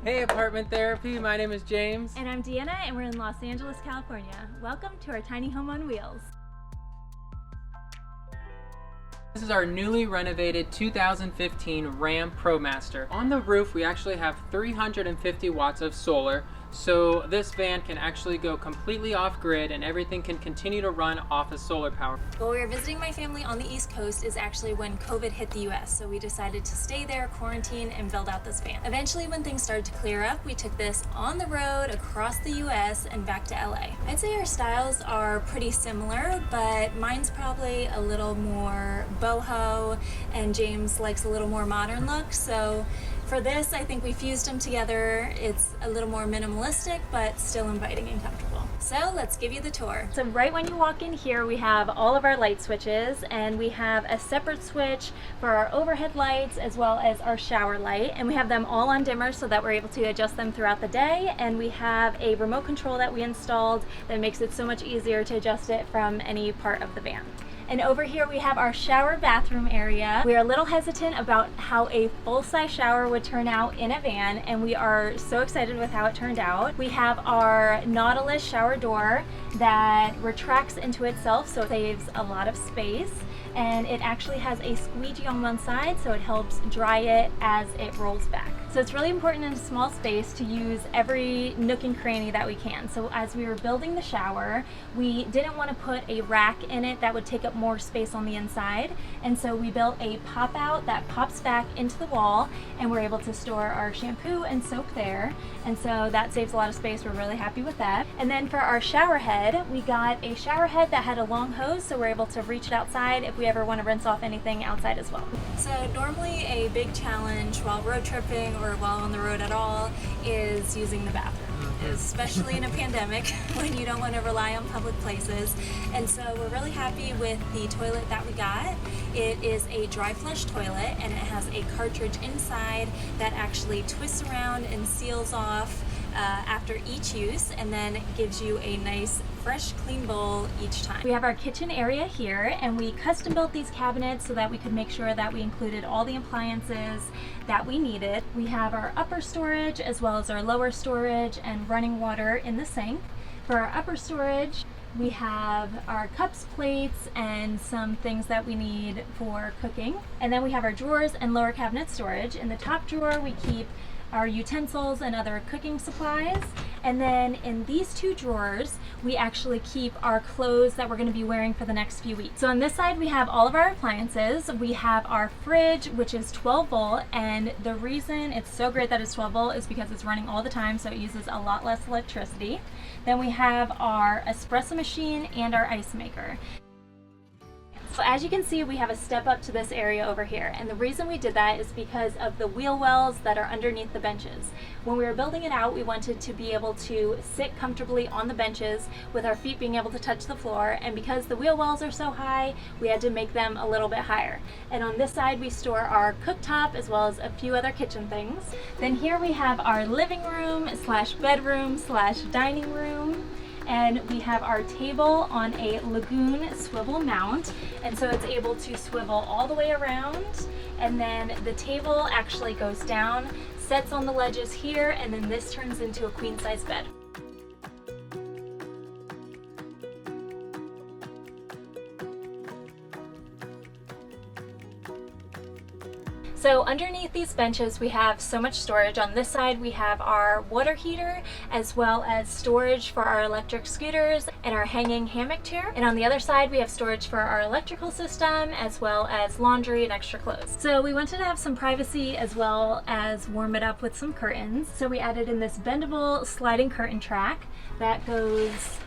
Hey Apartment Therapy, my name is James. And I'm Deanna, and we're in Los Angeles, California. Welcome to our tiny home on wheels. This is our newly renovated 2015 Ram Promaster. On the roof, we actually have 350 watts of solar, so this van can actually go completely off-grid and everything can continue to run off of solar power. Well, we were visiting my family on the East Coast is actually when COVID hit the US, so we decided to stay there, quarantine, and build out this van. Eventually, when things started to clear up, we took this on the road across the US and back to LA. I'd say our styles are pretty similar, but mine's probably a little more boho, and James likes a little more modern look, so for this, I think we fused them together. It's a little more minimalistic, but still inviting and comfortable. So let's give you the tour. So right when you walk in here, we have all of our light switches, and we have a separate switch for our overhead lights as well as our shower light. And we have them all on dimmer so that we're able to adjust them throughout the day. And we have a remote control that we installed that makes it so much easier to adjust it from any part of the van. And over here we have our shower bathroom area. We are a little hesitant about how a full-size shower would turn out in a van, and we are so excited with how it turned out. We have our Nautilus shower door that retracts into itself, so it saves a lot of space. And it actually has a squeegee on one side, so it helps dry it as it rolls back. So it's really important in a small space to use every nook and cranny that we can. So as we were building the shower, we didn't want to put a rack in it that would take up more space on the inside. And so we built a pop out that pops back into the wall, and we're able to store our shampoo and soap there. And so that saves a lot of space. We're really happy with that. And then for our shower head, we got a shower head that had a long hose, so we're able to reach it outside if we ever want to rinse off anything outside as well. So normally a big challenge while road tripping or while on the road at all is using the bathroom, especially in a pandemic when you don't want to rely on public places. And so we're really happy with the toilet that we got. It is a dry flush toilet, and it has a cartridge inside that actually twists around and seals off after each use, and then gives you a nice fresh clean bowl each time. We have our kitchen area here, and we custom built these cabinets so that we could make sure that we included all the appliances that we needed. We have our upper storage as well as our lower storage and running water in the sink. For our upper storage, we have our cups, plates, and some things that we need for cooking. And then we have our drawers and lower cabinet storage. In the top drawer, we keep our utensils and other cooking supplies. And then in these two drawers, we actually keep our clothes that we're going to be wearing for the next few weeks. So on this side, we have all of our appliances. We have our fridge, which is 12 volt. And the reason it's so great that it's 12 volt is because it's running all the time, so it uses a lot less electricity. Then we have our espresso machine and our ice maker. So as you can see, we have a step up to this area over here, and the reason we did that is because of the wheel wells that are underneath the benches. When we were building it out, we wanted to be able to sit comfortably on the benches with our feet being able to touch the floor, and because the wheel wells are so high, we had to make them a little bit higher. And on this side, we store our cooktop as well as a few other kitchen things. Then here we have our living room slash bedroom slash dining room. And we have our table on a Lagoon swivel mount, and so it's able to swivel all the way around, and then the table actually goes down, sets on the ledges here, and then this turns into a queen size bed. So underneath these benches, we have so much storage. On this side, we have our water heater, as well as storage for our electric scooters and our hanging hammock chair. And on the other side, we have storage for our electrical system, as well as laundry and extra clothes. So we wanted to have some privacy as well as warm it up with some curtains. So we added in this bendable sliding curtain track that goes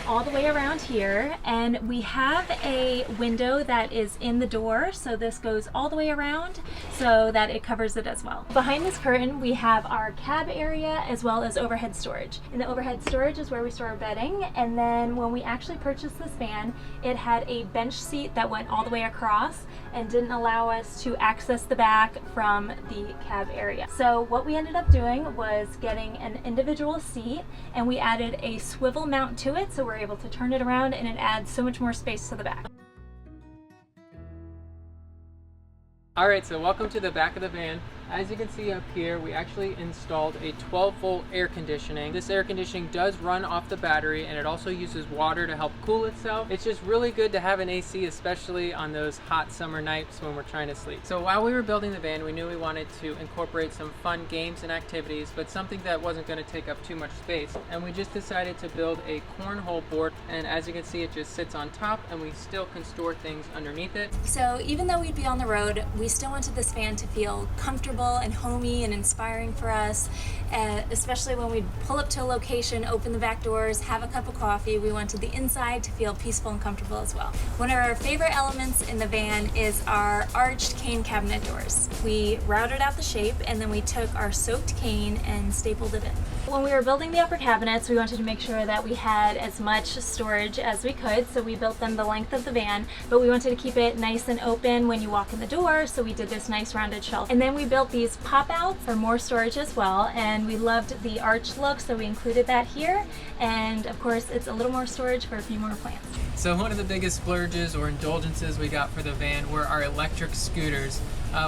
all the way around here, and we have a window that is in the door, so this goes all the way around so that it covers it as well. Behind this curtain, we have our cab area as well as overhead storage. In the overhead storage is where we store our bedding, and then when we actually purchased this van, it had a bench seat that went all the way across and didn't allow us to access the back from the cab area. So what we ended up doing was getting an individual seat, and we added a swivel mount to it, so we're able to turn it around, and it adds so much more space to the back. Alright, so welcome to the back of the van. As you can see up here, we actually installed a 12-volt air conditioning. This air conditioning does run off the battery, and it also uses water to help cool itself. It's just really good to have an AC, especially on those hot summer nights when we're trying to sleep. So while we were building the van, we knew we wanted to incorporate some fun games and activities, but something that wasn't going to take up too much space. And we just decided to build a cornhole board, and as you can see, it just sits on top, and we still can store things underneath it. So even though we'd be on the road, we still wanted this van to feel comfortable and homey and inspiring for us, especially when we'd pull up to a location, open the back doors, have a cup of coffee. We wanted the inside to feel peaceful and comfortable as well. One of our favorite elements in the van is our arched cane cabinet doors. We routed out the shape, and then we took our soaked cane and stapled it in. When we were building the upper cabinets, we wanted to make sure that we had as much storage as we could, so we built them the length of the van, but we wanted to keep it nice and open when you walk in the door, so we did this nice rounded shelf. And then we built these pop-outs for more storage as well, and we loved the arch look, so we included that here. And of course, it's a little more storage for a few more plants. So one of the biggest splurges or indulgences we got for the van were our electric scooters.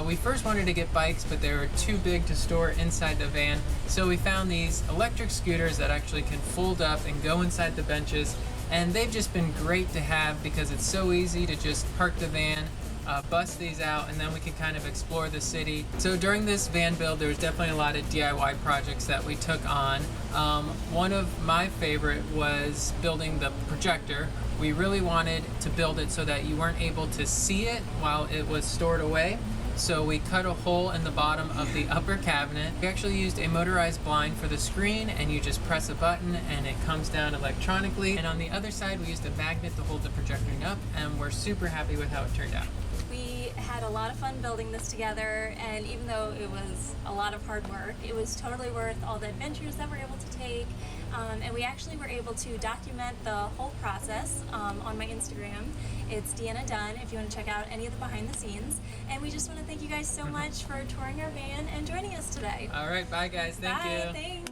We first wanted to get bikes, but they were too big to store inside the van, so we found these electric scooters that actually can fold up and go inside the benches, and they've just been great to have because it's so easy to just park the van, bust these out, and then we can kind of explore the city. So during this van build, there was definitely a lot of DIY projects that we took on. One of my favorite was building the projector. We really wanted to build it so that you weren't able to see it while it was stored away. So we cut a hole in the bottom of the upper cabinet. We actually used a motorized blind for the screen, and you just press a button and it comes down electronically. And on the other side, we used a magnet to hold the projector up, and we're super happy with how it turned out. We had a lot of fun building this together, and even though it was a lot of hard work, it was totally worth all the adventures that we're able to take. And we actually were able to document the whole process on my Instagram. It's Deanna Dunn if you want to check out any of the behind the scenes. And we just want to thank you guys so much for touring our van and joining us today. All right, bye guys. Thank you. Bye, thanks.